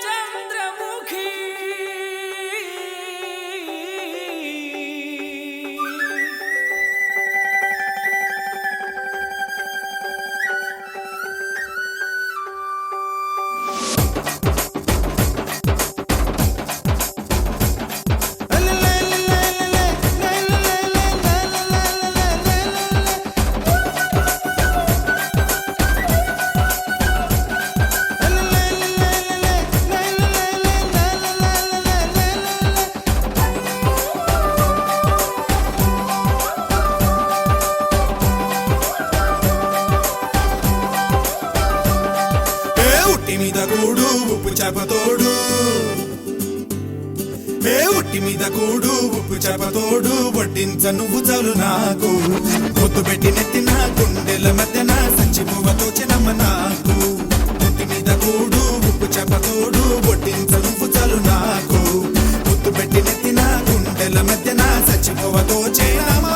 చంద్రముఖి మీద కూడు ఉప్పు చేపతోడు ఉట్టి మీద కూడు ఉప్పు చేపతోడు వడ్డించ నువ్వు చాలు నాకు పొత్తు పెట్టి నెత్తిన గుండెల మధ్యన సంచి పువ్వతో చినమ్మ నాకు ఉట్టి మీద కూడు ఉప్పు చేపతోడు వడ్డించ నువ్వు చాలు నాకు పొత్తు పెట్టి నెత్తిన గుండెల మధ్యన సంచి పువ్వతో చినమ్మా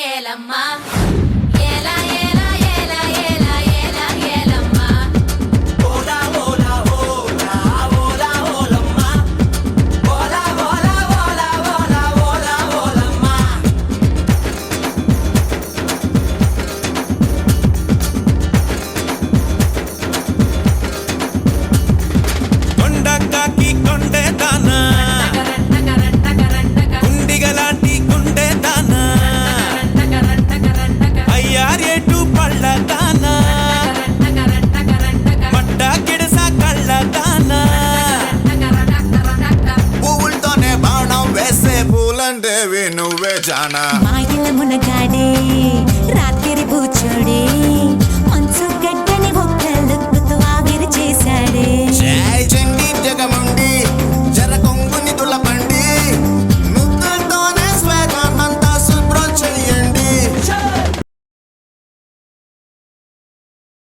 ఏలమ్మా ఏలా ఏలా ఏలా ఏలా ఏలా ఏలమ్మా ఓలా ఓలా ఓలా ఓలా ఓలమ్మా ఓలా ఓలా ఓలా ఓలా ఓలా ఓలమ్మా కొండకాకి కొండే దానా గుండిగలాంటి గుండె దానా అయ్యారేటు పళ్ళ దానా మట్ట గిడస కళ్ళ దానా పువ్వులతోనే బాణం వేసే పూలంటేవి నువ్వే జానా మా ఇళ్ళ మునగాడే రాత్రి పూచోడే